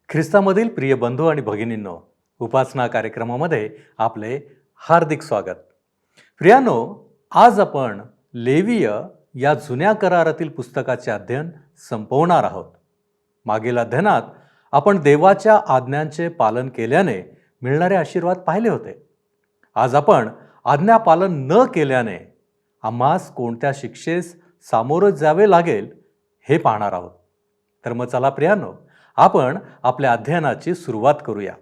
ख्रिस्तामधील प्रिय बंधू आणि भगिनींनो, उपासना कार्यक्रमामध्ये आपले हार्दिक स्वागत. प्रियानो, आज आपण लेवीय या जुन्या करारातील पुस्तकाचे अध्ययन संपवणार आहोत. मागील अध्ययनात आपण देवाच्या आज्ञांचे पालन केल्याने मिळणारे आशीर्वाद पाहिले होते. आज आपण आज्ञा पालन न केल्याने आम्हास कोणत्या शिक्षेस सामोरं जावे लागेल हे पाहणार आहोत. तर मग चला प्रियानो, आपण आपल्या अध्ययनाची सुरुवात करूया.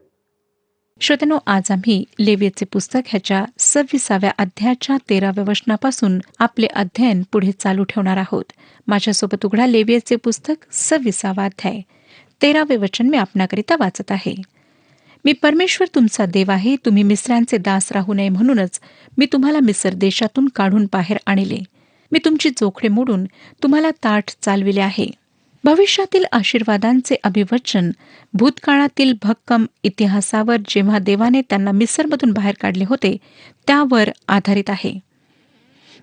श्रोत्यांनो, आज आम्ही लेवीचे पुस्तक ह्याच्या 26व्या अध्यायाच्या 13व्या वचनापासून आपले अध्ययन पुढे चालू ठेवणार आहोत. माझ्यासोबत उघडा लेवीचे पुस्तक 26वा अध्याय 13वे वचन मी आपणाकरिता वाचत आहे. मी परमेश्वर तुमचा देव आहे. तुम्ही मिस्रांचे दास राहू नये म्हणूनच मी तुम्हाला मिस्र देशातून काढून बाहेर आणले. मी तुमची जोखडे मोडून तुम्हाला ताठ चालविले आहे. भविष्यातील आशीर्वादांचे अभिवचन भूतकाळातील भक्कम इतिहासावर जेव्हा देवाने त्यांना मिस्रमधून बाहेर काढले होते त्यावर आधारित आहे.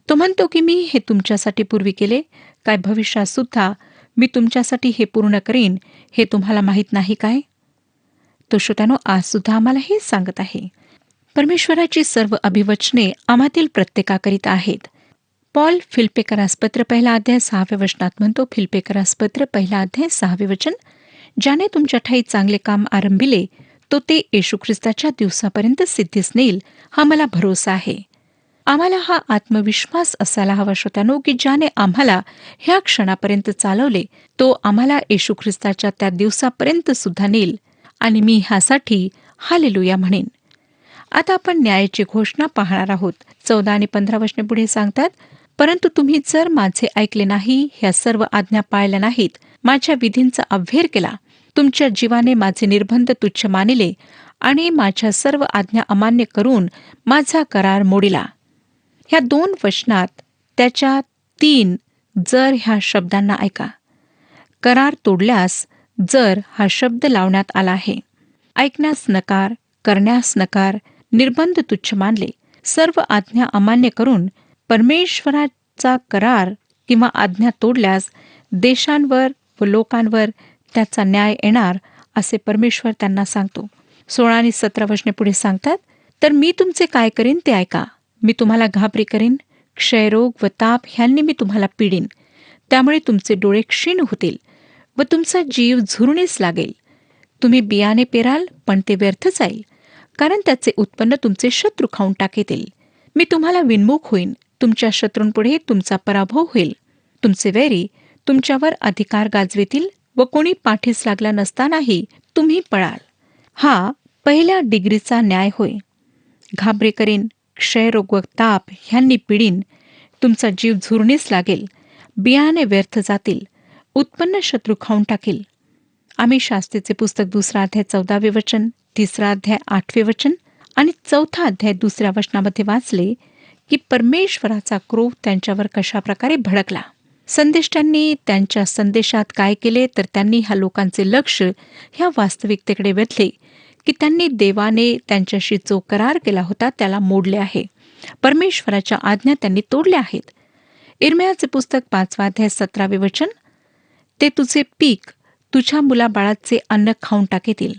तो म्हणतो की मी हे तुमच्यासाठी पूर्वी केले, काय भविष्यात सुद्धा मी तुमच्यासाठी हे पूर्ण करीन, हे तुम्हाला माहीत नाही काय? तो श्रोत्यानो, आज सुद्धा आम्हाला हे सांगत आहे. परमेश्वराची सर्व अभिवचने आम्हातील प्रत्येकाकरिता आहेत. पॉल फिलिप्पिकरास पत्र 1 अध्याय 6 वचनात म्हणतो, फिलिप्पिकरास पत्र 1 अध्याय 6 वचन, ज्याने तुमच्या ठाई चांगले काम आरंभिले तो ते येशू ख्रिस्ताच्या दिवसापर्यंत सिद्धीस नेईल, हा मला भरोसा आहे. आम्हाला हा आत्मविश्वास असायला हवा श्रोत्यानो, की ज्याने आम्हाला ह्या क्षणापर्यंत चालवले तो आम्हाला येशू ख्रिस्ताच्या त्या दिवसापर्यंत सुद्धा नेईल. आणि मी ह्यासाठी हालेलुया म्हणेन. आता आपण न्यायाची घोषणा पाहणार आहोत. 14 आणि 15 वचने पुढे सांगतात, परंतु तुम्ही जर माझे ऐकले नाही, ह्या सर्व आज्ञा पाळल्या नाहीत, माझ्या विधींचा अव्हेर केला, तुमच्या जीवाने माझे निर्बंध तुच्छ मानिले आणि माझ्या सर्व आज्ञा अमान्य करून माझा करार मोडिला. ह्या 2 वचनात त्याच्या 3 जर ह्या शब्दांना ऐका. करार तोडल्यास जर हा शब्द लावण्यात आला आहे. ऐकण्यास नकार, करण्यास नकार, निर्बंध तुच्छ मानले, सर्व आज्ञा अमान्य करून परमेश्वराचा करार किंवा आज्ञा तोडल्यास देशांवर व लोकांवर त्याचा न्याय येणार, असे परमेश्वर त्यांना सांगतो. 16 आणि 17 वचने पुढे सांगतात, तर मी तुमचे काय करीन ते ऐका. मी तुम्हाला घाबरी करीन, क्षयरोग व ताप ह्यांनी मी तुम्हाला पिडीन. त्यामुळे तुमचे डोळे क्षीण होतील व तुमचा जीव झुरण्यास लागेल. तुम्ही बियाणे पेराल, पण ते व्यर्थ जाईल, कारण त्याचे उत्पन्न तुमचे शत्रू खाऊन टाकेतील. मी तुम्हाला विनमुख होईन, तुमच्या शत्रूंपुढे तुमचा पराभव होईल. तुमचे वैरी तुमच्यावर अधिकार गाजवितील व कोणी पाठीस लागला नसतानाही तुम्ही पळाल. हा पहिल्या डिग्रीचा न्याय होय. घाबरे करीन, क्षयरोग व ताप ह्यांनी पिडीन, तुमचा जीव झुरण्यास लागेल, बियाणे व्यर्थ जातील, उत्पन्न शत्रू खाऊन टाकील. आम्ही शास्त्रीचे पुस्तक 2 अध्याय 14 वचन, 3 अध्याय 8 वचन आणि 4 अध्याय 2 वचनामध्ये वाचले की परमेश्वराचा क्रोध त्यांच्यावर कशा प्रकारे भडकला. संदेष्टांनी त्यांच्या संदेशात काय केले, तर त्यांनी ह्या लोकांचे लक्ष ह्या वास्तविकतेकडे वेधले की त्यांनी देवाने त्यांच्याशी जो करार केला होता त्याला मोडले आहे. परमेश्वराच्या आज्ञा त्यांनी तोडल्या आहेत. इर्म्याचे पुस्तक 5 अध्याय 17 वचन, ते तुझे पीक तुझ्या मुलाबाळाचे अन्न खाऊन टाकेतील,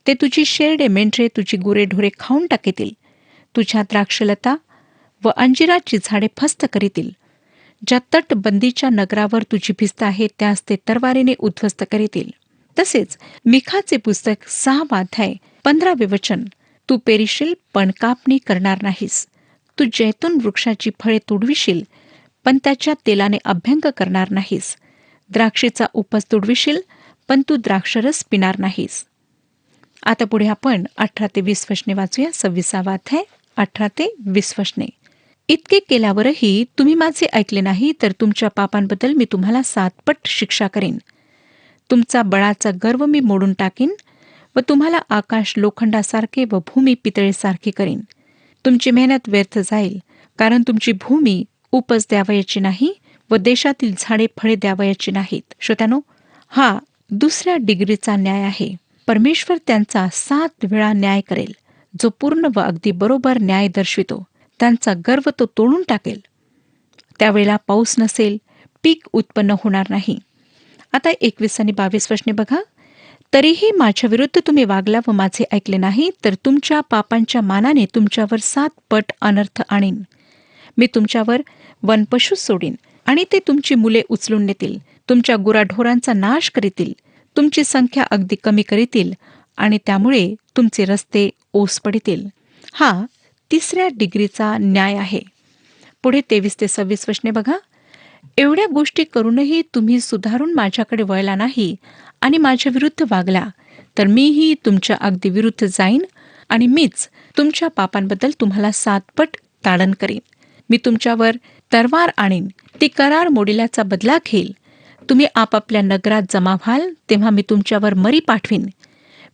ते तुझी शेरडे मेंढरे तुझी गुरेढोरे खाऊन टाकेतील, तुझ्या द्राक्षलता व अंजिराची झाडे फस्त करीतील, ज्या तटबंदीच्या नगरावर तुझी भिस्त आहे त्यास ते तरवारीने उद्ध्वस्त करीतील. तसेच मिखाचे पुस्तक 6 अध्याय 15 वचन, तू पेरीशील पण कापणी करणार नाहीस, तू जैतून वृक्षाची फळे तुडविशील पण त्याच्या तेलाने अभ्यंग करणार नाहीस, द्राक्षेचा उपज तुडविशील पण तू द्राक्षरस पिणार नाहीस. आता पुढे आपण 18 ते 20 वचने वाचूया. 26वा अध्याय 18 ते 20 वचने. इतके केल्यावरही तुम्ही माझे ऐकले नाही, तर तुमच्या पापांबद्दल मी तुम्हाला 7 पट शिक्षा करेन. तुमचा बळाचा गर्व मी मोडून टाकीन व तुम्हाला आकाश लोखंडासारखे व भूमी पितळेसारखी करीन. तुमची मेहनत व्यर्थ जाईल, कारण तुमची भूमी उपज द्यावयाची नाही व देशातील झाडे फळे द्यावयाची नाहीत. श्रोत्यानो, हा 2ऱ्या डिग्रीचा न्याय आहे. परमेश्वर त्यांचा 7 वेळा न्याय करेल, जो पूर्ण व अगदी बरोबर न्याय दर्शवितो. त्यांचा गर्व तो तोडून टाकेल. त्यावेळेला पाऊस नसेल, पीक उत्पन्न होणार नाही. आता 21 आणि 22 वचने बघा. तरीही माझ्या विरुद्ध तुम्ही वागला व माझे ऐकले नाही, तर तुमच्या पापांच्या मानाने तुमच्यावर 7 पट अनर्थ आणीन. मी तुमच्यावर वनपशू सोडीन आणि ते तुमची मुले उचलून नेतील. तुमच्या गुराढोरांचा नाश करीतील. तुमची संख्या अगदी कमी करीतील आणि त्यामुळे तुमचे रस्ते ओस पडितील. हा 3ऱ्या डिग्रीचा न्याय आहे. पुढे 23 ते 26 वचने बघा. एवढ्या गोष्टी करूनही तुम्ही सुधारून माझ्याकडे वळला नाही आणि माझ्या विरुद्ध वागला, तर मीही तुमच्या अगदी विरुद्ध जाईन आणि मीच तुमच्या पापांबद्दल तुम्हाला 7 पट ताडण करीन. मी तुमच्यावर तरवार आणीन, ती करार मोडिल्याचा बदला घेईल. तुम्ही आपापल्या नगरात जमा व्हाल, तेव्हा मी तुमच्यावर मरी पाठवीन.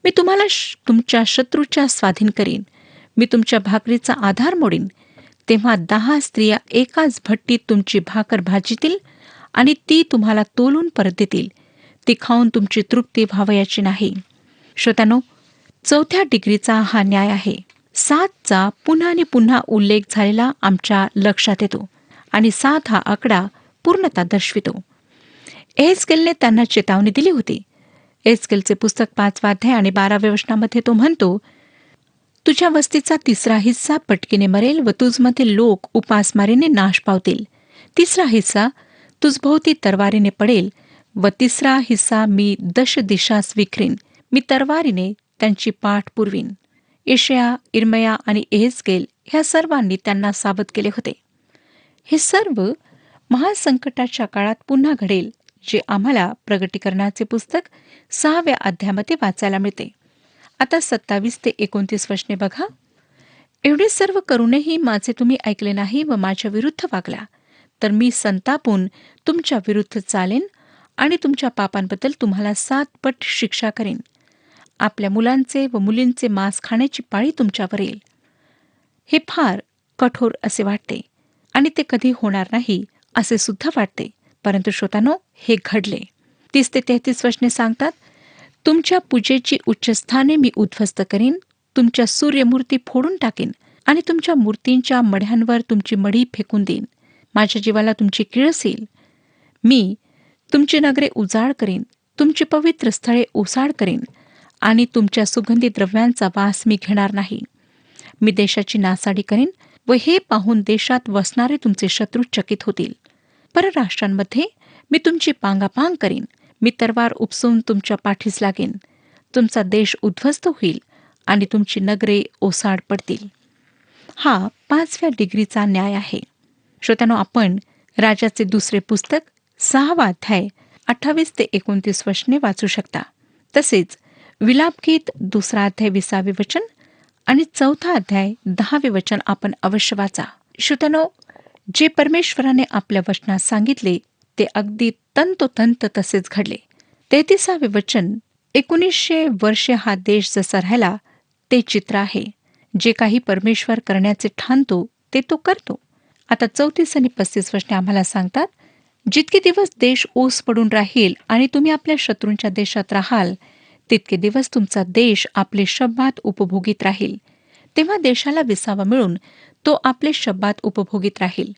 मी तुम्हाला तुमच्या शत्रूच्या स्वाधीन करीन. मी तुमच्या भाकरीचा आधार मोडीन. तेव्हा 10 स्त्रिया एकाच भट्टीत तुमची भाकर भाजीतील आणि ती तुम्हाला तोलून परत देतील. ती खाऊन तुमची तृप्ती व्हावयाची नाही. श्रोत्यानो, 4थ्या डिग्रीचा हा न्याय आहे. 7चा पुन्हा आणि पुन्हा उल्लेख झालेला आमच्या लक्षात येतो आणि 7 हा आकडा पूर्णता दर्शवितो. एहेजकेलने त्यांना चेतावणी दिली होती. एहेजकेलचे पुस्तक 5वा अध्याय आणि 12व्या वचनामध्ये तो म्हणतो, तुझ्या वस्तीचा 3रा हिस्सा पटकीने मरेल व तुझमधील लोक उपासमारीने नाश पावतील. 3रा हिस्सा तुझभोवती तरवारीने पडेल व 3रा हिस्सा मी 10 दिशास विखरीन. मी तरवारीने त्यांची पाठ पुरवीन. यशाया, इर्मया आणि एहेजकेल ह्या सर्वांनी त्यांना सावध केले होते. हे सर्व महासंकटाच्या काळात पुन्हा घडेल, जे आम्हाला प्रगटीकरणाचे पुस्तक 6व्या अध्यायामध्ये वाचायला मिळते. आता 27 ते 29 वचने बघा. एवढे सर्व करूनही माझे तुम्ही ऐकले नाही व माझ्या विरुद्ध वागला, तर मी संतापून तुमच्या विरुद्ध चालेन आणि तुमच्या पापांबद्दल तुम्हाला 7 पट शिक्षा करेन. आपल्या मुलांचे व मुलींचे मांस खाण्याची पाळी तुमच्यावर येईल. हे फार कठोर असे वाटते आणि ते कधी होणार नाही असे सुद्धा वाटते, परंतु श्रोतांनो, हे घडले. 30 ते 33 वचने सांगतात, तुमच्या पूजेची उच्चस्थाने मी उद्ध्वस्त करीन. तुमच्या सूर्यमूर्ती फोडून टाकीन आणि तुमच्या मूर्तींच्या मढ्यांवर तुमची मढी फेकून देईन. माझ्या जीवाला तुमची किळस येईल. मी तुमची नगरे उजाड करीन, तुमची पवित्र स्थळे ओसाड करीन आणि तुमच्या सुगंधी द्रव्यांचा वास मी घेणार नाही. मी देशाची नासाडी करीन व हे पाहून देशात वसणारे तुमचे शत्रू चकित होतील. परराष्ट्रांमध्ये मी तुमची पांगापांग करीन. मी तरवार उपसून तुमच्या पाठीस लागेन. तुमचा देश उद्ध्वस्त होईल आणि तुमची नगरे ओसाड पडतील. हा 5व्या डिग्रीचा न्याय आहे. श्रोत्यानो, आपण राजाचे 2रे पुस्तक 6वा अध्याय 28 ते 29 वचने वाचू शकता. तसेच विलापगीत 2रा अध्याय 20वे वचन आणि 4था अध्याय 10वे वचन आपण अवश्य वाचा. श्रोत्यानो, जे परमेश्वराने आपल्या वचनात सांगितले ते अगदी तंतोतंत तसेच घडले. 33वे वचन 1900 वर्षे हा देश जसा राहिला ते चित्र आहे. जे काही परमेश्वर करण्याचे ठाणतो ते तो करतो. आता 34 आणि 35 वचने आम्हाला सांगतात, जितके दिवस देश ओस पडून राहील आणि तुम्ही आपल्या शत्रूंच्या देशात राहाल, तितके दिवस तुमचा देश आपले शब्बात उपभोगीत राहील. तेव्हा देशाला विसावा मिळून तो आपले शब्बात उपभोगीत राहील.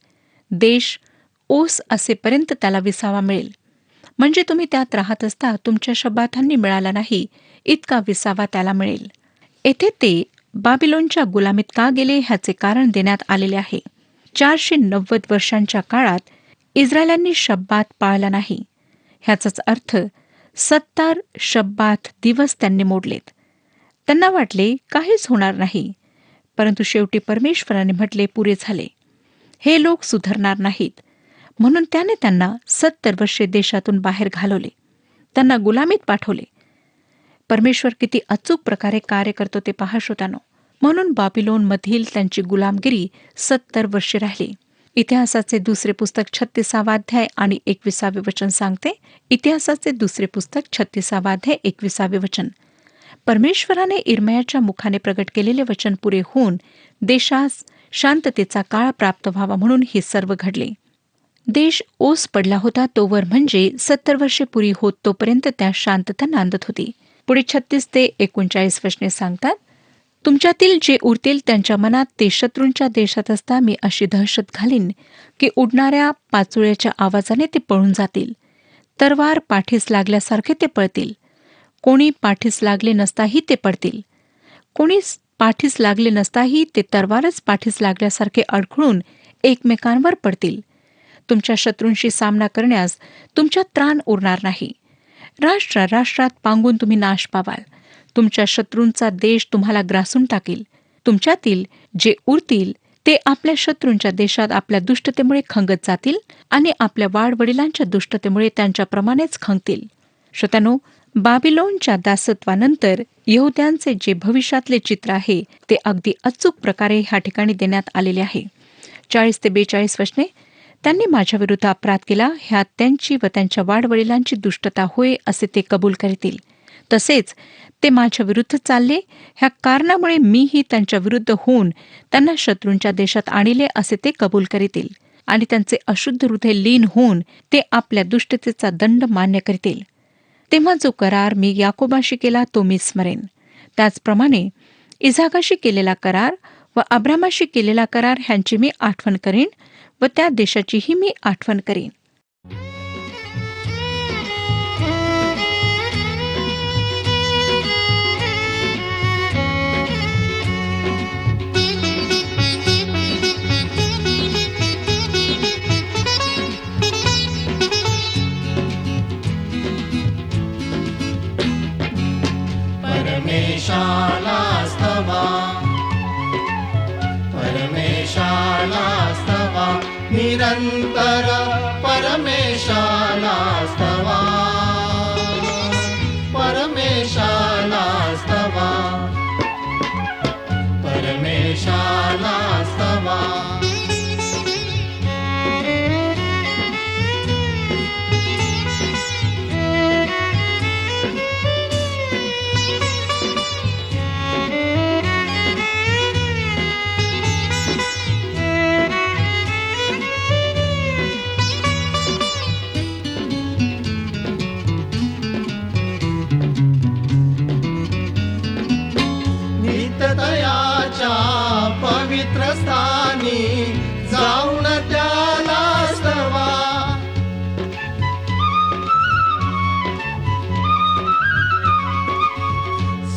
देश ओस असेपर्यंत त्याला विसावा मिळेल. म्हणजे तुम्ही त्यात राहत असता तुमच्या शब्बातांनी मिळाला नाही इतका विसावा त्याला मिळेल. येथे ते बाबिलोनच्या गुलामीत का गेले ह्याचे कारण देण्यात आलेले आहे. 490 वर्षांच्या काळात इस्रायलांनी शब्बात पाळला नाही. ह्याचाच अर्थ 70 शब्बात दिवस त्यांनी मोडलेत. त्यांना वाटले काहीच होणार नाही, परंतु शेवटी परमेश्वराने म्हटले पुरे झाले. हे लोक सुधारणार नाहीत, म्हणून त्याने त्यांना 70 वर्षे देशातून बाहेर घालवले, त्यांना गुलामीत पाठवले. परमेश्वर किती अचूक प्रकारे कार्य करतो ते पहा श्रोतांनो. म्हणून बाबिलोनमधील त्यांची गुलामगिरी 70 वर्षे राहिली. इतिहासाचे 2रे पुस्तक 36वा अध्याय आणि 21वे वचन सांगते. इतिहासाचे 2रे पुस्तक 36वा अध्याय 21वे वचन. परमेश्वराने इर्मयाच्या मुखाने प्रगट केलेले वचन पुरे होऊन देशास शांततेचा काळ प्राप्त व्हावा म्हणून हे सर्व घडले. देश ओस पडला होता तोवर, म्हणजे 70 वर्षे पुरी होत तोपर्यंत त्या शांतता नांदत होती. पुढे 36 ते 39 वचने सांगतात, तुमच्यातील जे उरतील त्यांच्या मनात ते शत्रूंच्या देशात असता मी अशी दहशत घालीन की उडणाऱ्या पाचोळ्याच्या आवाजाने ते पळून जातील. तरवार पाठीस लागल्यासारखे ते पळतील. कोणी पाठीस लागले नसताही ते पडतील. कोणी पाठीस लागले नसताही ते तरवारच पाठीस लागल्यासारखे अडखळून एकमेकांवर पडतील. तुमच्या शत्रूंशी सामना करण्यास तुमच्यात त्राण उरणार नाही. राष्ट्रात पांगून तुम्ही नाश पावाल. तुमच्या शत्रूंचा देश तुम्हाला ग्रासून टाकील. तुमच्यातील जे उरतील ते आपल्या शत्रूंच्या देशात आपल्या दुष्टतेमुळे खंगत जातील आणि आपल्या वाडवडिलांच्या दुष्टतेमुळे त्यांच्याप्रमाणेच खंगतील. श्रोत्यानो, बाबिलोनच्या दासत्वानंतर यहुद्यांचे जे भविष्यातले चित्र आहे ते अगदी अचूक प्रकारे ह्या ठिकाणी देण्यात आलेले आहे. 40 ते 42 वचने, त्यांनी माझ्या विरुद्ध अपराध केला, ह्यात त्यांची व त्यांच्या वाडवडिलांची दुष्टता होय असे ते कबूल करीतील. तसेच ते माझ्या विरुद्ध चालले, ह्या कारणामुळे मीही त्यांच्या विरुद्ध होऊन त्यांना शत्रूंच्या देशात आणले असे ते कबूल करीतील. आणि त्यांचे अशुद्ध हृदय लीन होऊन ते आपल्या दुष्टतेचा दंड मान्य करतील. तेव्हा जो करार मी याकोबाशी केला तो मी स्मरेन. त्याचप्रमाणे इसाकाशी केलेला करार व अब्रामाशी केलेला करार ह्यांची मी आठवण करीन व त्या देशाचीही मी आठवण करीन. परमेशाला स्तवा निरंतर परमेशाला स्तवा परमेशाला स्तवा परमेशाला स्तवा. नित्यतयाच्या पवित्र स्थानी जाऊन त्याला स्तवा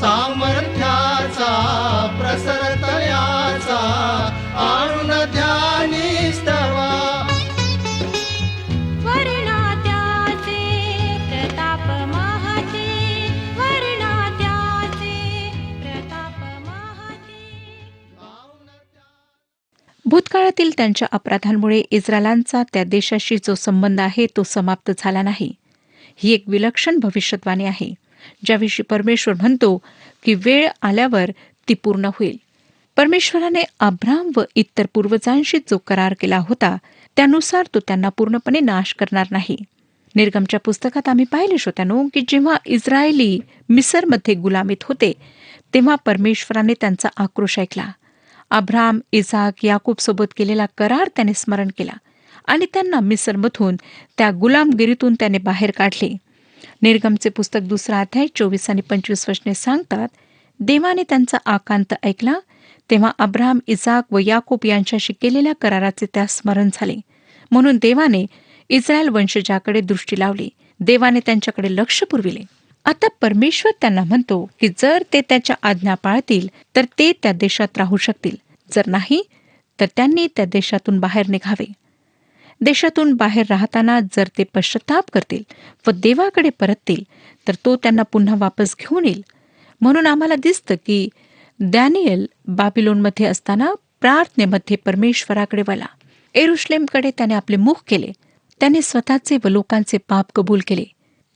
सामर्थ्याचा प्रसरतयाचा आणून ध्यानी स्तवा. भूतकाळातील त्यांच्या अपराधांमुळे इस्रायलांचा त्या देशाशी जो संबंध आहे तो समाप्त झाला नाही. ही एक विलक्षण भविष्यवाणी आहे, ज्याविषयी परमेश्वर म्हणतो की वेळ आल्यावर ती पूर्ण होईल. परमेश्वराने अब्राम व इतर पूर्वजांशी जो करार केला होता त्यानुसार तो त्यांना पूर्णपणे नाश करणार नाही. निर्गमच्या पुस्तकात आम्ही पाहिले श्रोत्यानो की जेव्हा इस्रायली मिसरमध्ये गुलामीत होते तेव्हा परमेश्वराने त्यांचा आक्रोश ऐकला. अब्राम, इसाक, याकूब सोबत केलेला करार त्याने स्मरण केला आणि त्यांना मिसरमधून त्या गुलामगिरीतून त्याने बाहेर काढले. निर्गमचे पुस्तक 2 अध्याय 24 आणि 25 वचने सांगतात, देवाने त्यांचा आकांत ऐकला, तेव्हा अब्राम, इसाक व याकूब यांच्याशी केलेल्या कराराचे त्यास स्मरण झाले. म्हणून देवाने इस्रायल वंशजाकडे दृष्टी लावली. देवाने त्यांच्याकडे लक्ष पुरविले. आता परमेश्वर त्यांना म्हणतो की जर ते त्याच्या आज्ञा पाळतील तर ते त्या देशात राहू शकतील, जर नाही तर त्यांनी त्या देशातून बाहेर निघावे. देशातून बाहेर राहताना जर ते पश्चाताप करतील व देवाकडे परततील तर तो त्यांना पुन्हा वापस घेऊन येईल. म्हणून आम्हाला दिसतं की दॅनियल बाबिलोनमध्ये असताना प्रार्थनेमध्ये परमेश्वराकडे वळला. यरुशलेमकडे त्याने आपले मुख केले. त्याने स्वतःचे व लोकांचे पाप कबूल केले.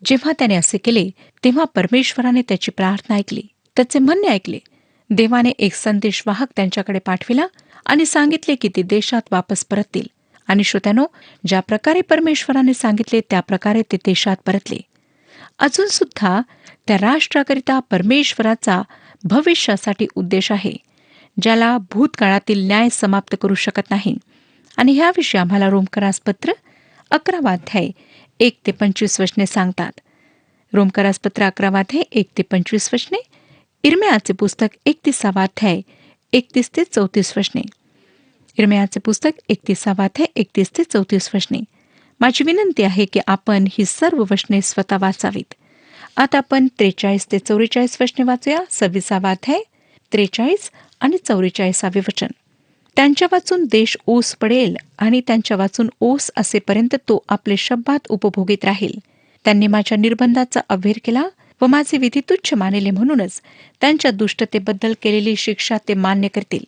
जेव्हा त्याने असे केले तेव्हा परमेश्वराने त्याची प्रार्थना ऐकली, त्याचे म्हणणे ऐकले. देवाने एक संदेशवाहक त्यांच्याकडे पाठविला आणि सांगितले की ते देशात वापस परततील. आणि श्रोत्यानो, ज्या प्रकारे परमेश्वराने सांगितले त्या प्रकारे ते देशात परतले. अजून सुद्धा त्या राष्ट्राकरिता परमेश्वराचा भविष्यासाठी उद्देश आहे, ज्याला भूतकाळातील न्याय समाप्त करू शकत नाही. आणि ह्याविषयी आम्हाला रोमकरास पत्र 11 अध्याय 1 ते 25 वचने सांगतात. रोमकरास पत्र 11 अध्याय 1 ते 25 वचने, इर्म्याचे पुस्तक 31 अध्याय 31 ते 34 वचने. इर्म्याचे पुस्तक 31 अध्याय 31 ते 34 वचने. माझी विनंती आहे की आपण ही सर्व वचने स्वतः वाचावीत आता आपण 43 ते 44 वचने वाचूया. 26 अध्याय 43 आणि 44 वचन. त्यांच्या वाचून देश ओस पडेल आणि त्यांच्या वाचून ओस असेपर्यंत तो आपले शब्दात उपभोगीत राहील. त्यांनी माझ्या निर्बंधाचा अव्हेर केला व माझे विधी तुच्छ मानले, म्हणूनच त्यांच्या दुष्टतेबद्दल केलेली शिक्षा ते मान्य करतील.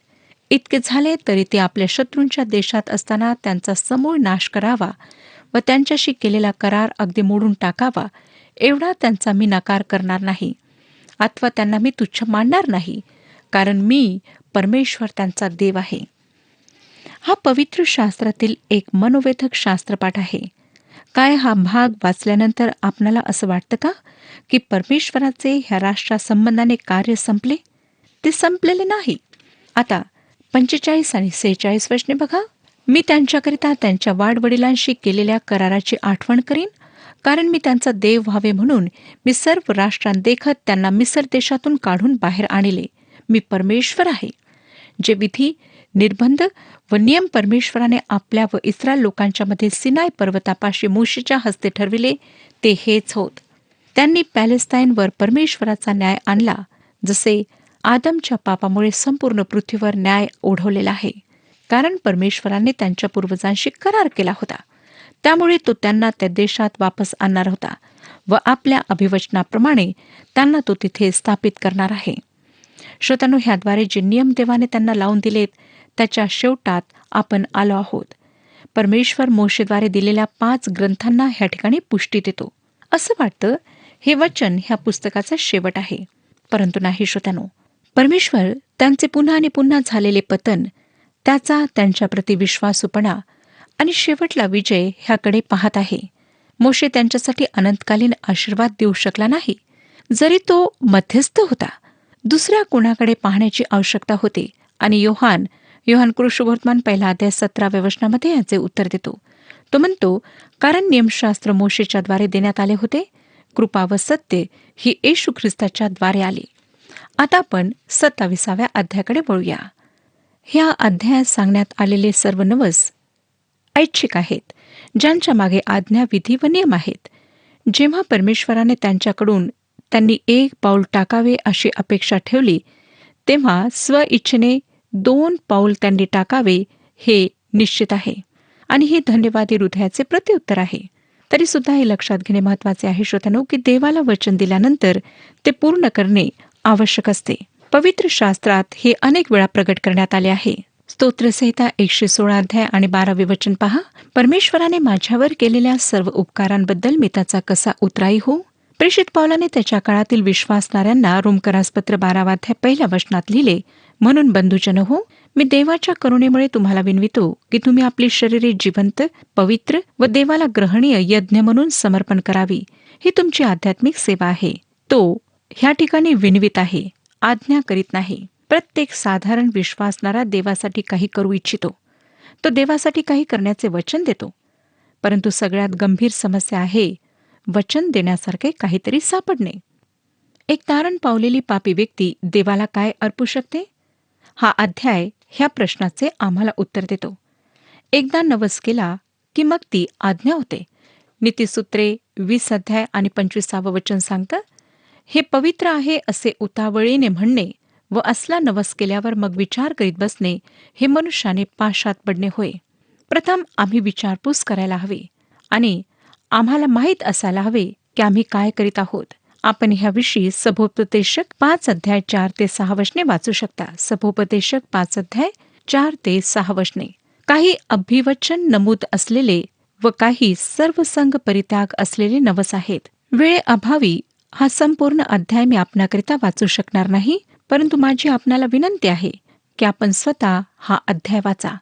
इतके झाले तरी ते आपल्या शत्रूंच्या देशात असताना त्यांचा समूळ नाश करावा व त्यांच्याशी केलेला करार अगदी मोडून टाकावा, एवढा त्यांचा मी नकार करणार नाही अथवा त्यांना मी तुच्छ मानणार नाही, कारण मी परमेश्वर त्यांचा देव आहे. हा पवित्र शास्त्रातील एक मनोवेधक शास्त्रपाठ आहे. काय हा भाग वाचल्यानंतर आपणाला असं वाटतं का की परमेश्वराचे ह्या राष्ट्रासंबंधाने कार्य संपले? ते संपलेले नाही. आता 45 आणि 46 वचने बघा. मी त्यांच्याकरिता त्यांच्या वाडवडिलांशी केलेल्या कराराची आठवण करीन, कारण मी त्यांचा देव व्हावे म्हणून मी सर्व राष्ट्रांदेखत त्यांना मिस्र देशातून काढून बाहेर आणले. मी परमेश्वर आहे. जे विधी, निर्बंध व नियम परमेश्वराने आपल्या व इस्रायल लोकांच्या मध्ये सिनाय पर्वतापाशी मोशेच्या हस्ते ठरविले ते हेच होत. त्यांनी पॅलेस्टाईनवर परमेश्वराचा न्याय आणला, जसे आदमच्या पापामुळे संपूर्ण पृथ्वीवर न्याय ओढवलेला आहे. कारण परमेश्वराने त्यांच्या पूर्वजांशी करार केला होता, त्यामुळे तो त्यांना त्या देशात वापस आणणार होता व आपल्या अभिवचनाप्रमाणे त्यांना तो तिथे स्थापित करणार आहे. श्रोत्यांनो, ह्याद्वारे जे नियम देवाने त्यांना लावून दिलेत त्याच्या शेवटात आपण आलो आहोत. परमेश्वर मोशेद्वारे दिलेल्या 5 ग्रंथांना ह्या ठिकाणी पुष्टी देतो. असं वाटतं हे वचन ह्या पुस्तकाचा शेवट आहे, परंतु नाही श्रोत्यांनो. परमेश्वर त्यांचे पुन्हा आणि पुन्हा झालेले पतन, त्याचा त्यांच्याप्रती विश्वासूपणा आणि शेवटला विजय ह्याकडे पाहत आहे. मोशे त्यांच्यासाठी अनंतकालीन आशीर्वाद देऊ शकला नाही, जरी तो मध्यस्थ होता. दुसऱ्या कोणाकडे पाहण्याची आवश्यकता होती. आणि योहान कृष्णवर्तमान 1 अध्याय 17 वचनामध्ये याचे उत्तर देतो. तो म्हणतो, कारण नियमशास्त्र मोशेच्याद्वारे देण्यात आले होते, कृपा व सत्य ही येशू ख्रिस्ताच्या द्वारे आली. आता आपण 27व्या अध्यायाकडे वळूया. ह्या अध्यायात सांगण्यात आलेले सर्व नवस ऐच्छिक आहेत, ज्यांच्या मागे आज्ञा, विधी व नियम आहेत. जेव्हा परमेश्वराने त्यांनी 1 पाऊल टाकावे अशी अपेक्षा ठेवली, तेव्हा स्वइच्छेने 2 पाऊल त्यांनी टाकावे हे निश्चित आहे. आणि हे धन्यवादी हृदयाचे प्रत्युत्तर आहे. तरी सुद्धा हे लक्षात घेणे महत्वाचे आहे श्रोत्यांनो, की देवाला वचन दिल्यानंतर ते पूर्ण करणे आवश्यक असते. पवित्र शास्त्रात हे अनेक वेळा प्रगट करण्यात आले आहे. स्तोत्रसंहिता 116 अध्याय आणि 12 वचन पहा. परमेश्वराने माझ्यावर केलेल्या सर्व उपकारांबद्दल मी त्याचा कसा उतराई हो. प्रेषित पौलाने त्याच्या काळातील विश्वासणाऱ्यांना रोमकरासपत्र 12 अध्याय 1 वचनात लिहिले, म्हणून बंधुजन हो, मी देवाच्या करुणेमुळे तुम्हाला विनवितो की तुम्ही आपली शरीरे जिवंत, पवित्र व देवाला ग्रहणीय यज्ञ म्हणून समर्पण करावी. ही तुमची आध्यात्मिक सेवा आहे. तो ह्या ठिकाणी विनवित आहे, आज्ञा करीत नाही. प्रत्येक साधारण विश्वासणारा देवासाठी काही करू इच्छितो. तो देवासाठी काही करण्याचे वचन देतो. परंतु सगळ्यात गंभीर समस्या आहे वचन देण्यासारखे काहीतरी सापडणे. एक तारण पावलेली पापी व्यक्ती देवाला काय अर्पू शकते? हा अध्याय ह्या प्रश्नाचे आम्हाला उत्तर देतो. एकदा नवस केला की मग ती आज्ञा होते. नीतिसूत्रे 20 अध्याय आणि 25 वचन सांगतं, हे पवित्र आहे असे उतावळीने म्हणणे व असला नवस केल्यावर मग विचार करीत बसणे हे मनुष्याने पाशात पडणे होय. प्रथम आम्ही विचारपूस करायला हवी आणि आम्हाला माहीत असायला हवे की आम्ही काय करीत आहोत. आपण ह्याविषयी सभोपदेशक 5 अध्याय 4 ते 6 वचने वाचू शकता. सभोपदेशक 5 अध्याय 4 ते 6 वचने. काही अभिवचन नमूद असलेले व काही सर्वसंग परित्याग असलेले नवस आहेत. वेळेअभावी हा संपूर्ण अध्याय मी आपणाकरिता वाचू शकणार नाही, परंतु माझी आपणाला विनंती आहे की आपण स्वतः हा अध्याय वाचा.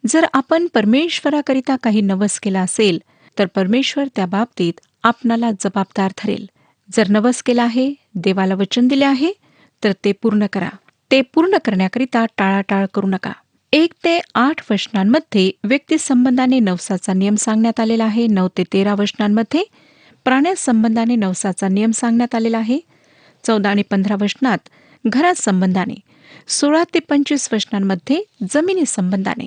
जर आपण परमेश्वराकरिता काही नवस केला असेल तर परमेश्वर त्या बाबतीत आपणाला जबाबदार ठरेल. जर नवस केला आहे, देवाला वचन दिले आहे, तर ते पूर्ण करा. ते पूर्ण करण्याकरिता टाळाटाळ करू नका. 1 ते 8 वचनांमध्ये व्यक्तिसंबंधाने नवसाचा नियम सांगण्यात आलेला आहे. 9 ते 13 वचनांमध्ये प्राण्यासंबंधाने नवसाचा नियम सांगण्यात आलेला आहे. 14 आणि 15 वचनात घरासंबंधाने, 16 ते 25 वचनांमध्ये जमिनी संबंधाने.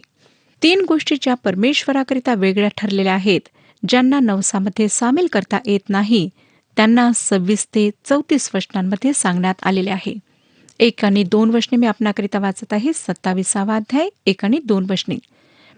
3 गोष्टी ज्या परमेश्वराकरिता वेगळ्या ठरलेल्या आहेत, ज्यांना नवसामध्ये सामील करता येत नाही, त्यांना 26 ते 34 वचनांमध्ये सांगण्यात आलेले आहे. 1 आणि 2 वचने मी आपणाकरिता वाचत आहे. 27वा अध्याय 1 आणि 2 वचने.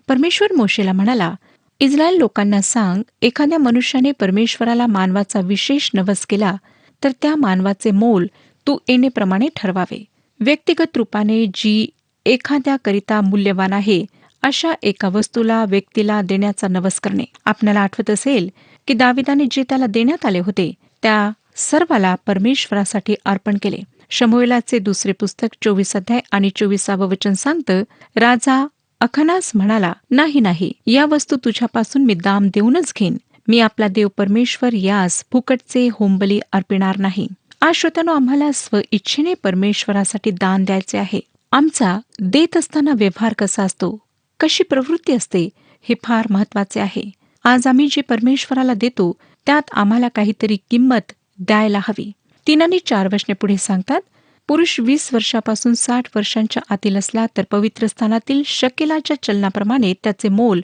परमेश्वर मोशेला म्हणाला, इस्रायल लोकांना सांग, एखाद्या मनुष्याने परमेश्वराला मानवाचा विशेष नवस केला तर त्या मानवाचे मोल तू येणेप्रमाणे ठरवावे. व्यक्तिगत रूपाने जी एखाद्याकरिता मूल्यवान आहे अशा एका वस्तूला व्यक्तीला देण्याचा नवस करणे. आपल्याला आठवत असेल की दाविदाने जे त्याला देण्यात आले होते त्या सर्वाला परमेश्वरासाठी अर्पण केले. शमूएलाचे दुसरे पुस्तक 24 अध्याय आणि 24वे वचन सांगतं, राजा अखनास म्हणाला, नाही नाही, या वस्तू तुझ्यापासून मी दाम देऊनच घेईन. मी आपला देव परमेश्वर यास फुकटचे होमबली अर्पिणार नाही. आज श्रोत्यानो, आम्हाला स्वइच्छेने परमेश्वरासाठी दान द्यायचे आहे. आमचा देत असताना व्यवहार कसा असतो, कशी प्रवृत्ती असते, हे फार महत्वाचे आहे. आज आम्ही जे परमेश्वराला देतो त्यात आम्हाला काहीतरी किंमत द्यायला हवी. 3 आणि 4 वचने पुढे सांगतात, पुरुष 20 वर्षापासून 60 वर्षांच्या आतील असला तर पवित्र स्थानातील शकेलाच्या चलनाप्रमाणे त्याचे मोल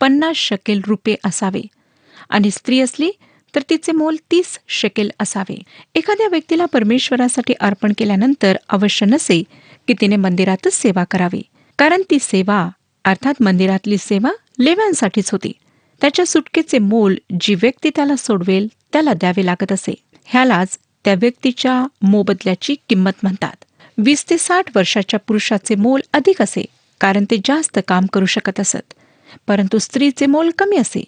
50 शकेल रुपये असावे आणि स्त्री असली तर तिचे मोल 30 शकेल असावे. एखाद्या व्यक्तीला परमेश्वरासाठी अर्पण केल्यानंतर अवश्य नसे की तिने मंदिरातच सेवा करावी, कारण ती सेवा अर्थात मंदिरातली सेवा लेव्यांसाठीच होती. त्याच्या सुटकेचे मोल जी व्यक्ती त्याला सोडवेल त्याला द्यावे लागत असे. ह्यालाच त्या व्यक्तीच्या मोबदल्याची किंमत म्हणतात. 20 ते 60 वर्षाच्या पुरुषाचे मोल अधिक असे, कारण ते जास्त काम करू शकत असत, परंतु स्त्रीचे मोल कमी असे.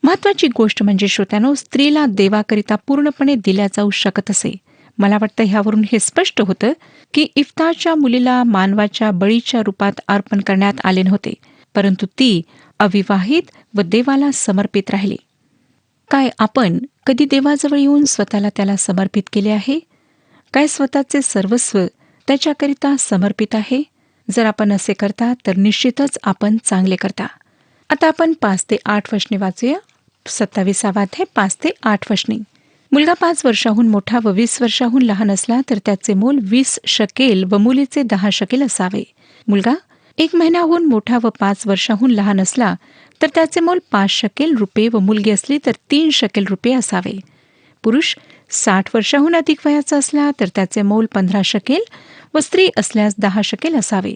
महत्वाची गोष्ट म्हणजे श्रोत्यानो, स्त्रीला देवाकरिता पूर्णपणे दिल्या जाऊ शकत असे. मला वाटतं ह्यावरून हे स्पष्ट होतं की इफ्ताच्या मुलीला मानवाच्या बळीच्या रूपात अर्पण करण्यात आले नव्हते, परंतु ती अविवाहित व देवाला समर्पित राहिली. काय आपण कधी देवाजवळ येऊन स्वतःला त्याला समर्पित केले आहे? काय स्वतःचे सर्वस्व त्याच्याकरिता समर्पित आहे? जर आपण असे करता तर निश्चितच आपण चांगले करता. आता आपण 5 ते 8 वचने वाचूया. 27वा अध्याय 5 ते 8 वचने. मुलगा 5 वर्षाहून मोठा व 20 वर्षाहून लहान असला तर त्याचे मोल 20 शकेल व मुलीचे 10 शकेल असावे. मुलगा 1 महिन्याहून मोठा व 5 वर्षाहून लहान असला तर त्याचे मोल 5 शकेल रुपये व मुलगी असली तर 3 शकेल रुपये असावे. पुरुष 60 वर्षाहून अधिक वयाचा असला तर त्याचे मोल 15 शकेल व स्त्री असल्यास 10 शकेल असावे.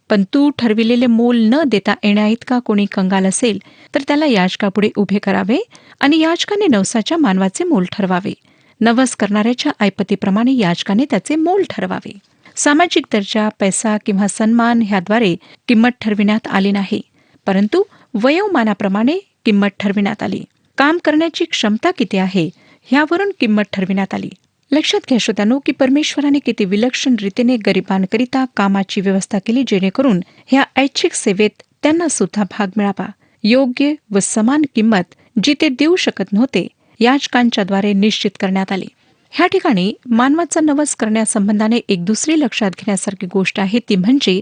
पण तू ठरविलेले मोल न देता येण्याइतका कोणी कंगाल असेल तर त्याला याजकापुढे उभे करावे आणि याजकाने नवसाच्या मानवाचे मोल ठरवावे. नवस करणाऱ्याच्या ऐपतीप्रमाणे याजकाने त्याचे मोल ठरवावे. सामाजिक दर्जा, पैसा किंवा सन्मान ह्याद्वारे किंमत ठरविण्यात आली नाही, परंतु वयोमानाप्रमाणे किंमत ठरविण्यात आली. काम करण्याची क्षमता किती आहे ह्यावरून किंमत ठरविण्यात आली. लक्षात घ्या श्रोत्यानो की परमेश्वराने किती विलक्षण रीतीने गरिबांकरिता कामाची व्यवस्था केली, जेणेकरून ह्या ऐच्छिक सेवेत त्यांना सुद्धा भाग मिळावा. योग्य व समान किंमत जी ते देऊ शकत नव्हते याजकांच्याद्वारे निश्चित करण्यात आली. ह्या ठिकाणी मानवाचा नवस करण्यासंबंधाने एक दुसरी लक्षात घेण्यासारखी गोष्ट आहे, ती म्हणजे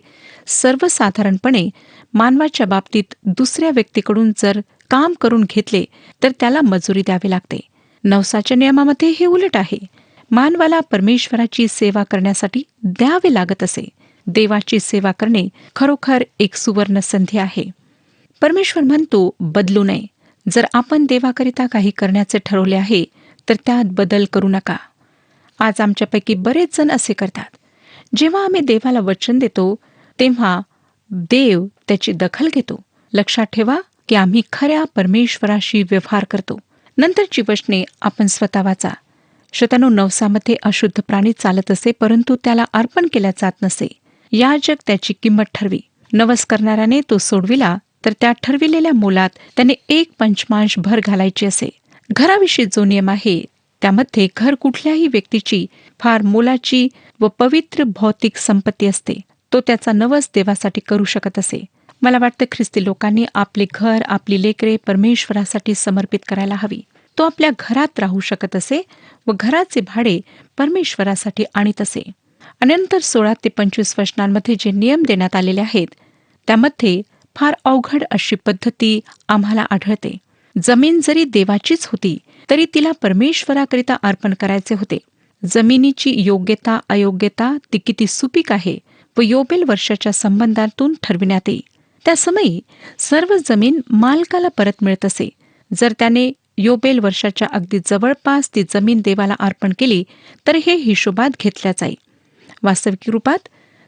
सर्वसाधारणपणे मानवाच्या बाबतीत दुसऱ्या व्यक्तीकडून जर काम करून घेतले तर त्याला मजुरी द्यावी लागते. नवसाच्या नियमामध्ये हे उलट आहे. मानवाला परमेश्वराची सेवा करण्यासाठी द्यावे लागत असे. देवाची सेवा करणे खरोखर एक सुवर्ण संधी आहे. परमेश्वर म्हणतो, बदलू नये. जर आपण देवाकरिता काही करण्याचे ठरवले आहे तर त्यात बदल करू नका. आज आमच्यापैकी बरेच जण असे करतात. जेव्हा आम्ही देवाला वचन देतो तेव्हा देव त्याची दखल घेतो. लक्षात ठेवा की आम्ही खऱ्या परमेश्वराशी व्यवहार करतो. नंतरची वचने आपण स्वतः वाचा. श्रोत्यानो, नवसामध्ये अशुद्ध प्राणी चालत असे, परंतु त्याला अर्पण केल्या जात नसे. याजक त्याची किंमत ठरवी. नवस करणाऱ्याने तो सोडविला तर त्या ठरविलेल्या मोलात त्याने 1 पंचमांश भर घालायची असे. घराविषयी जो नियम आहे त्यामध्ये घर कुठल्याही व्यक्तीची फार मोलाची व पवित्र भौतिक संपत्ती असते. तो त्याचा नवस देवासाठी करू शकत असे. मला वाटतं ख्रिस्ती लोकांनी आपले घर, आपली लेकरे परमेश्वरासाठी समर्पित करायला हवी. तो आपल्या घरात राहू शकत असे व घराचे भाडे परमेश्वरासाठी आणीत असे. आणि नंतर 16 ते 25 वचनांमध्ये जे नियम देण्यात आलेले आहेत त्यामध्ये फार अवघड अशी पद्धती आम्हाला आढळते. जमीन जरी देवाचीच होती तरी तिला परमेश्वराकरिता अर्पण करायचे होते. जमिनीची योग्यता अयोग्यता ती किती सुपीक आहे व योबेल वर्षाच्या संबंधातून ठरविण्यात येई. त्या समयी सर्व जमीन मालकाला परत मिळत असे. जर त्याने योबेल वर्षाच्या अगदी जवळपास ती जमीन देवाला अर्पण केली तर हे हिशोबात घेतल्या जाईल. वास्तविक रूपात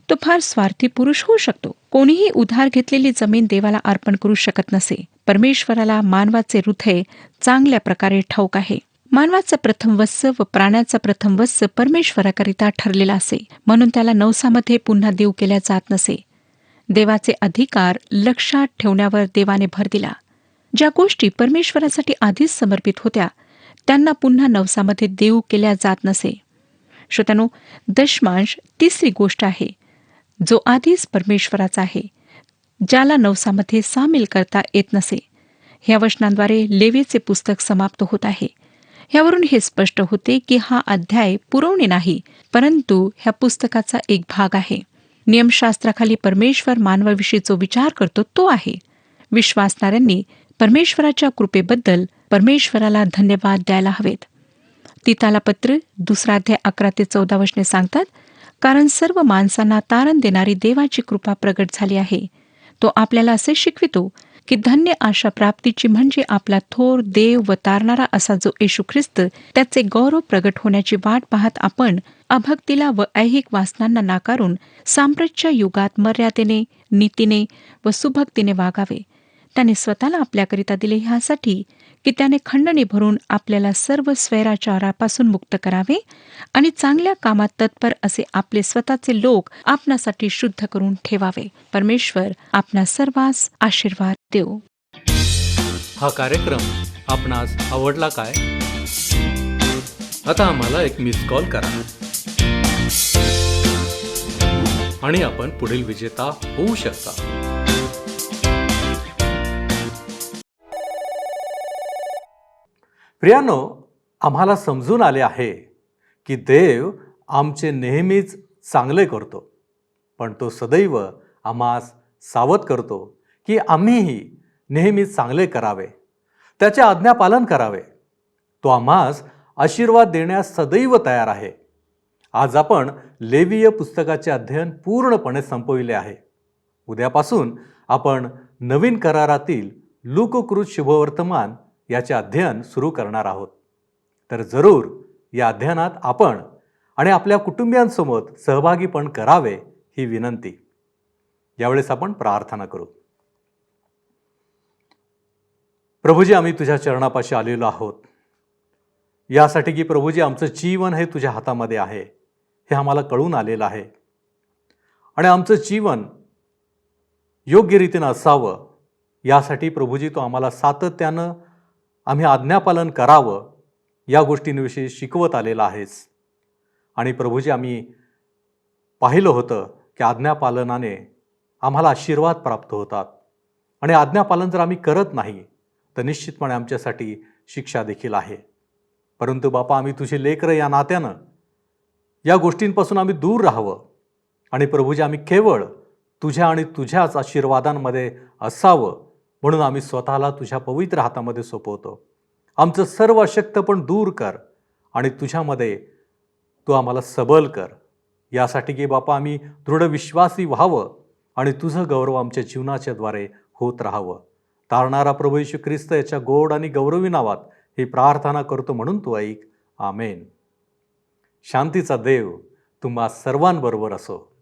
तो फार स्वार्थी पुरुष होऊ शकतो. कोणीही उधार घेतलेली जमीन देवाला अर्पण करू शकत नसे. परमेश्वराला मानवाचे हृदय चांगल्या प्रकारे ठाऊक आहे. मानवाचा प्रथम वत्स व प्राण्याचा प्रथम वत्स परमेश्वराकरिता ठरलेला असे, म्हणून त्याला नवसामध्ये पुन्हा देऊ केल्या जात नसे. देवाचे अधिकार लक्षात ठेवण्यावर देवाने भर दिला. ज्या गोष्टी परमेश्वरासाठी आधीच समर्पित होत्या त्यांना पुन्हा नवसामध्ये देऊ केल्या जात नसे. श्रोत्यानो, दशमांश तिसरी गोष्ट आहे जो आधीच परमेश्वराचा आहे, ज्याला नवसामध्ये सामील करता येत नसे. ह्या वचनांद्वारे लेवीचे पुस्तक समाप्त होत आहे. ह्यावरून हे स्पष्ट होते की हा अध्याय पुरवणी नाही, परंतु ह्या पुस्तकाचा एक भाग आहे. नियमशास्त्राखाली परमेश्वर मानवाविषयी जो विचार करतो तो आहे. विश्वासणाऱ्यांनी परमेश्वराच्या कृपेबद्दल परमेश्वराला धन्यवाद द्यायला हवेत. तीताला पत्र 2 अध्याय 11 ते 14 वचने सांगतात, कारण सर्व माणसांना तारण देणारी देवाची कृपा प्रगट झाली आहे. तो आपल्याला असे शिकवितो की धन्य आशा प्राप्तीची म्हणजे आपला थोर देव व तारणारा असा जो येशू ख्रिस्त, त्याचे गौरव प्रगट होण्याची वाट पाहत आपण अभक्तीला व ऐहिक वासनांना नाकारून सांप्रतच्या युगात मर्यादेने, नीतीने व सुभक्तीने वागावे. त्याने स्वतःला आपल्याकरिता दिले ह्यासाठी की त्याने खंडणी भरून आपल्याला सर्व स्वैराचारापासून मुक्त करावे आणि चांगल्या कामात तत्पर असे आपले स्वतःचे लोक आपणासाठी शुद्ध करून ठेवावे. परमेश्वर आपणा सर्वांस आशीर्वाद देव. हा कार्यक्रम आपणास आवडला काय? आता आम्हाला एक मिस कॉल करा आणि आपण पुढील विजेता होऊ शकता. प्रियानो, आम्हाला समजून आले आहे की देव आमचे नेहमीच चांगले करतो, पण तो सदैव आम्हास सावध करतो की आम्हीही नेहमीच चांगले करावे, त्याचे आज्ञापालन करावे. तो आम्हास आशीर्वाद देण्यास सदैव तयार आहे. आज आपण लेवीय पुस्तकाचे अध्ययन पूर्णपणे संपविले आहे. उद्यापासून आपण नवीन करारातील लूककृत शुभवर्तमान याचे अध्ययन सुरू करणार आहोत. तर जरूर या अध्ययनात आपण आणि आपल्या कुटुंबियांसोबत सहभागी पण करावे ही विनंती. यावेळेस आपण प्रार्थना करू. प्रभूजी, आम्ही तुझ्या चरणापाशी आलेलो आहोत यासाठी की प्रभूजी आमचं जीवन हे तुझ्या हातामध्ये आहे हे आम्हाला कळून आलेलं आहे आणि आमचं जीवन योग्य रीतीनं असावं यासाठी प्रभूजी तो आम्हाला सातत्यानं आम्ही आज्ञापालन करावं या गोष्टींविषयी शिकवत आलेला आहेस. आणि प्रभूजी, आम्ही पाहिलं होतं की आज्ञापालनाने आम्हाला आशीर्वाद प्राप्त होतात आणि आज्ञापालन जर आम्ही करत नाही तर निश्चितपणे आमच्यासाठी शिक्षा देखील आहे. परंतु बापा, आम्ही तुझे लेकरं या नात्यानं या गोष्टींपासून आम्ही दूर राहावं आणि प्रभूजी आम्ही केवळ तुझ्या आणि तुझ्याच आशीर्वादांमध्ये असावं म्हणून आम्ही स्वतःला तुझ्या पवित्र हातामध्ये सोपवतो. आमचं सर्व अशक्तपण दूर कर आणि तुझ्यामध्ये तू आम्हाला सबल कर. यासाठी की बापा आम्ही दृढ विश्वासी व्हावं आणि तुझं गौरव आमच्या जीवनाच्या द्वारे होत राहावं. तारणारा प्रभू येशू ख्रिस्त याच्या गोड आणि गौरवी नावात ही प्रार्थना करतो म्हणून तू ऐक. आमेन. शांतीचा देव तुम्हा सर्वांबरोबर असो.